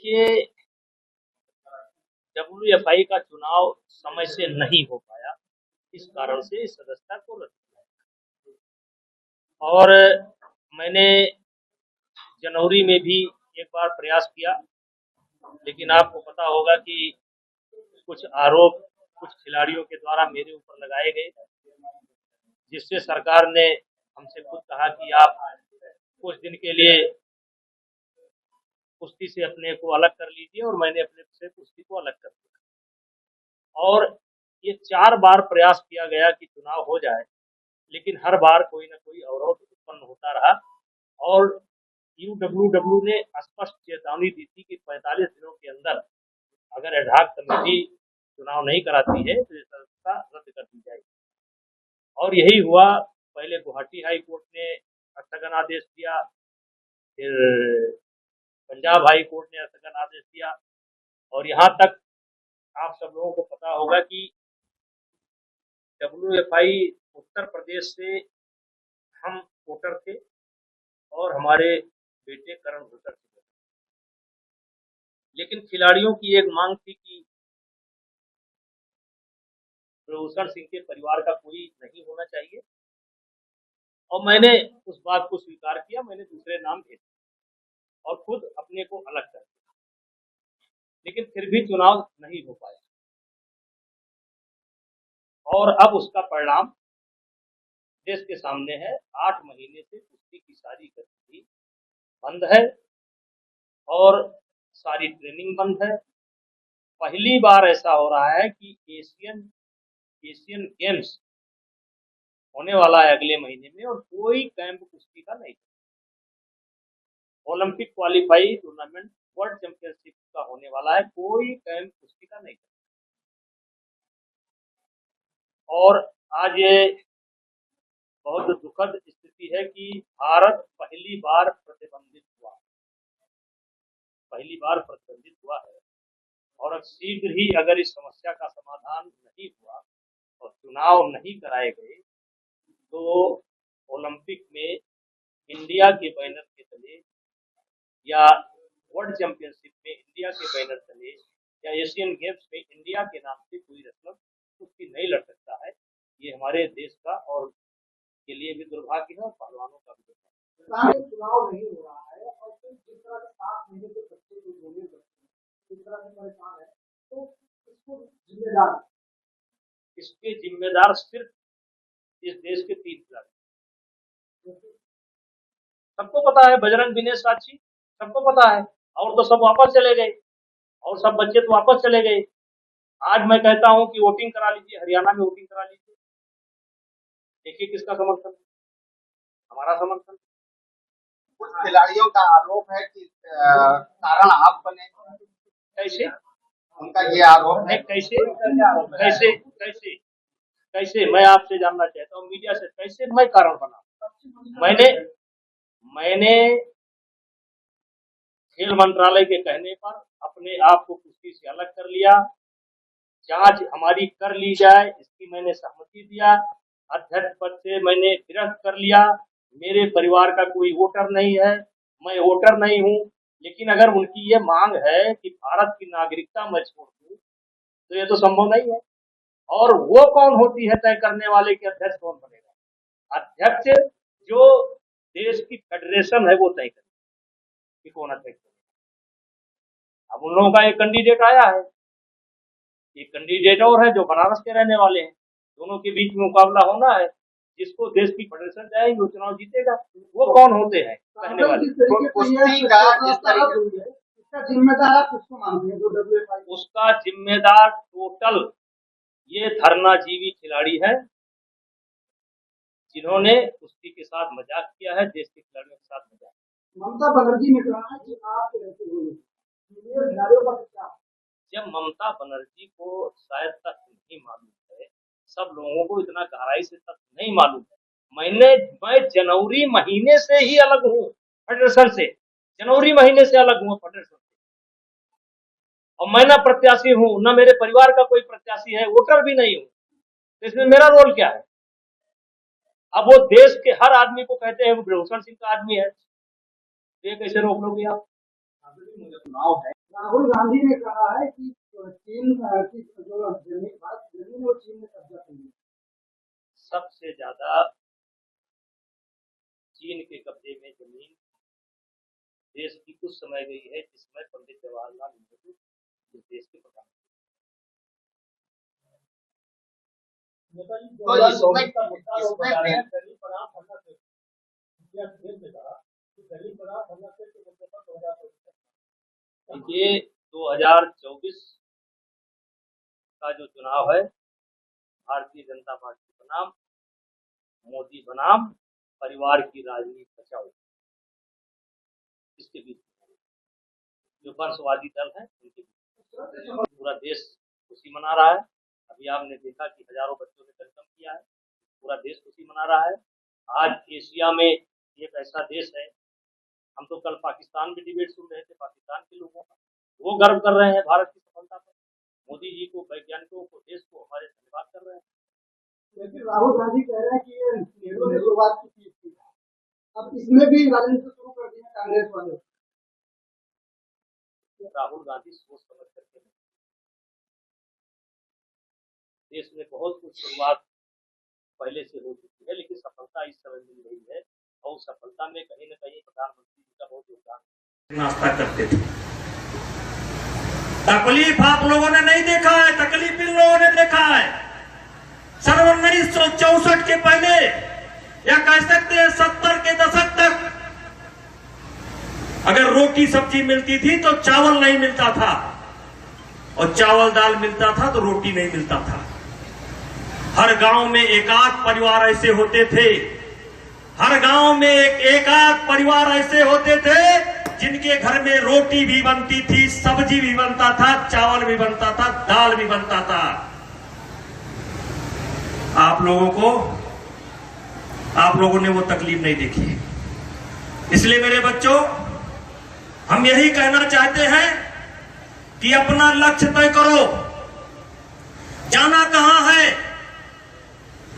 देखिए, डब्ल्यूएफआई का चुनाव समय से नहीं हो पाया, इस कारण से इस सदस्यता को रद्द किया। और मैंने जनवरी में भी एक बार प्रयास किया, लेकिन आपको पता होगा कि कुछ आरोप कुछ खिलाड़ियों के द्वारा मेरे ऊपर लगाए गए, जिससे सरकार ने हमसे खुद कहा कि आप कुछ दिन के लिए कुश्ती से अपने को अलग कर लीजिए, और मैंने अपने से कुश्ती को अलग कर दिया। और ये 4 बार प्रयास किया गया कि चुनाव हो जाए, लेकिन हर बार कोई न कोई अवरोध उत्पन्न होता रहा। और यूडब्ल्यूडब्ल्यू ने स्पष्ट चेतावनी दी थी कि 45 दिनों के अंदर अगर एडहॉक कमेटी चुनाव नहीं कराती है तो ये सदस्यता रद्द कर दी जाएगी। और यही हुआ। पहले गुवाहाटी हाई कोर्ट ने स्थगन आदेश दिया, फिर पंजाब हाई कोर्ट ने स्थगन आदेश दिया, और यहाँ तक आप सब लोगों को पता होगा कि डब्ल्यूएफआई उत्तर प्रदेश से हम वोटर थे और हमारे बेटे करण भूतर थे, लेकिन खिलाड़ियों की एक मांग थी कि ब्रभूषण सिंह के परिवार का कोई नहीं होना चाहिए, और मैंने उस बात को स्वीकार किया। मैंने दूसरे नाम भेजे और खुद अपने को अलग कर दिया, लेकिन फिर भी चुनाव नहीं हो पाया। और अब उसका परिणाम देश के सामने है। 8 महीने से कुश्ती की सारी गतिविधि बंद है और सारी ट्रेनिंग बंद है। पहली बार ऐसा हो रहा है कि एशियन गेम्स होने वाला है अगले महीने में, और कोई कैंप कुश्ती का नहीं। Olympic qualify tournament world championship का होने वाला है, कोई कैंप कुश्ती का नहीं। और आज ये बहुत दुखद स्थिति है कि भारत पहली बार प्रतिबंधित हुआ है, और अब शीघ्र ही अगर इस समस्या का समाधान नहीं हुआ और चुनाव नहीं कराए गए तो ओलंपिक में इंडिया के बैनर के तले या वर्ल्ड चैंपियनशिप में इंडिया के बैनर तले या एशियन गेम्स में इंडिया के नाम से कोई रस्म कुश्ती नहीं लड़ सकता है। ये हमारे देश का और के लिए भी दुर्भाग्य है और पहलवानों का भी दुर्भाग्य है। चुनाव नहीं हो रहा है और फिर जिस तरह से 7 महीने के बच्चे को गोली जिस तरह से परेशान है, तो इसके जिम्मेदार सिर्फ इस देश के 3 खिलाड़ी। सबको पता है, बजरंग, विनेश, साक्षी, सबको पता है। और तो सब वापस चले गए, और सब बच्चे तो वापस चले गए। आज मैं कहता हूं कि वोटिंग करा लीजिए, हरियाणा में वोटिंग करा लीजिए, देखिए किसका समर्थन, हमारा समर्थन। कुछ खिलाड़ियों का आरोप है कि कारण आप बने। कैसे? उनका ये आरोप है। कैसे कैसे कैसे कैसे मैं आपसे जानना चाहता हूँ मीडिया से, कैसे मैं कारण बना? मैंने खेल मंत्रालय के कहने पर अपने आप को कुश्ती से अलग कर लिया। जांच हमारी कर ली जाए इसकी मैंने सहमति दिया। अध्यक्ष पद से मैंने विरक्त कर लिया। मेरे परिवार का कोई वोटर नहीं है, मैं वोटर नहीं हूँ, लेकिन अगर उनकी ये मांग है कि भारत की नागरिकता मैं छोड़ दूं तो ये तो संभव नहीं है। और वो कौन होती है तय करने वाले कि अध्यक्ष कौन बनेगा? अध्यक्ष जो देश की फेडरेशन है वो तय करेगी कि कौन अध्यक्ष बनेगा। अब उन लोगों का एक कैंडिडेट आया है, एक कैंडिडेट और है जो बनारस के रहने वाले हैं। दोनों के बीच में मुकाबला होना है, जिसको देश की फेडरेशन जाएगी वो चुनाव जीतेगा। वो कौन होते हैं कहने वाले? जिम्मेदार किसको मानते हैं? उसका जिम्मेदार टोटल ये धरनाजीवी खिलाड़ी है जिन्होंने कुश्ती के साथ मजाक किया है, देश के खिलाड़ियों के साथ मजाक। ममता बनर्जी ने कहा कि आप खिलाड़ियों का क्या? जब ममता बनर्जी को शायद तक नहीं मालूम है, सब लोगों को इतना गहराई से तक नहीं मालूम है। मैं जनवरी महीने से ही अलग हूँ फेडरेशन से, जनवरी महीने से अलग हूँ फेडरेशन से, और मैं ना प्रत्याशी हूँ, ना मेरे परिवार का कोई प्रत्याशी है, वोटर भी नहीं हूँ, तो इसमें मेरा रोल क्या है? अब वो देश के हर आदमी को कहते हैं वो ब्रभूषण सिंह का आदमी है, ये कैसे रोक लोगे आप? चुनाव है। राहुल गांधी ने कहा है कि चीन की जो जमीन वो चीन ने कब्जा कर लिया। सबसे ज्यादा चीन के कब्जे में जमीन देश की कुछ समय गई है जिसमें पंडित जवाहरलाल नेहरू इस देश के प्रधानमंत्री। ये 2024 का जो चुनाव है भारतीय जनता पार्टी बनाम मोदी बनाम परिवार की राजनीति बचाओ, इसके बीच जो वंशवादी दल है उनके बीच पूरा देश खुशी मना रहा है। अभी आपने देखा कि हजारों बच्चों ने वेलकम किया है, पूरा देश खुशी मना रहा है। आज एशिया में एक ऐसा देश है, हम तो कल पाकिस्तान में डिबेट सुन रहे थे पाकिस्तान के लोगों का, वो गर्व कर रहे हैं भारत की सफलता पर। मोदी जी को, वैज्ञानिकों को, देश को हमारे धन्यवाद कर रहे हैं। लेकिन राहुल गांधी कह रहे हैं कि ये नेहरू ने शुरुआत की थी, अब इसमें भी राजनीति शुरू कर दी है कांग्रेस वाले। राहुल गांधी सोच समझ करके देश में बहुत कुछ शुरुआत पहले से हो चुकी है, लेकिन सफलता इस समय मिल रही है और सफलता में कहीं न कहीं प्रधानमंत्री जी का बहुत योगदान। नाश्ता करते थे, तकलीफ आप लोगों ने नहीं देखा है, तकलीफ इन लोगों ने देखा है। सन 1964 के पहले या कह सकते हैं 70 के दशक तक अगर रोटी सब्जी मिलती थी तो चावल नहीं मिलता था, और चावल दाल मिलता था तो रोटी नहीं मिलता था। हर गांव में एकाध परिवार ऐसे होते थे, हर गांव में एकाध परिवार ऐसे होते थे जिनके घर में रोटी भी बनती थी, सब्जी भी बनता था, चावल भी बनता था, दाल भी बनता था। आप लोगों ने वो तकलीफ नहीं देखी है। इसलिए मेरे बच्चों, हम यही कहना चाहते हैं कि अपना लक्ष्य तय करो, जाना कहां है,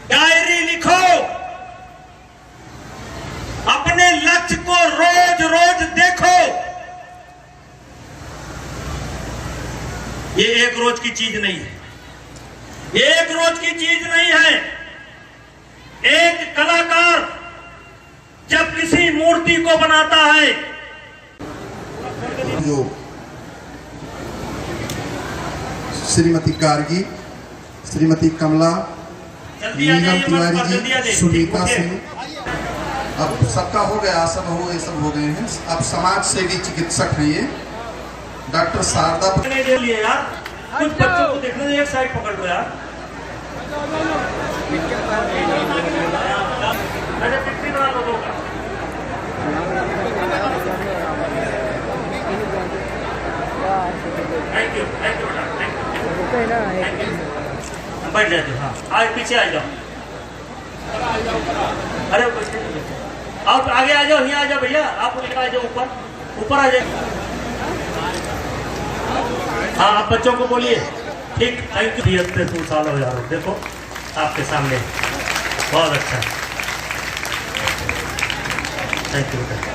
डायरी लिखो, अपने लक्ष्य को रोज रोज देखो। ये एक रोज की चीज नहीं है, एक रोज की चीज नहीं है। एक कलाकार जब किसी मूर्ति को बनाता है, जो श्रीमती गार्गी, श्रीमती कमला, नीलम तिवारी जी, सुनीता सिंह, अब सबका हो गया, ये सब हो गए हैं। अब समाज सेवी चिकित्सक हैं ये डॉक्टर शारदा। दे लिए यार, कुछ बच्चों को देखने दो, एक साइड पकड़ लो यार। थैंक यू बेटा, थैंक यू। बैठ जाते, हाँ आज पीछे आ जाओ। अरे आप आगे आ जाओ, यहाँ आ जाओ भैया, आप आ जाओ, ऊपर आ जाए। हाँ आप बच्चों को बोलिए, ठीक, थैंक यू। 73 साल हो यार, देखो आपके सामने, बहुत अच्छा, थैंक यू बेटा।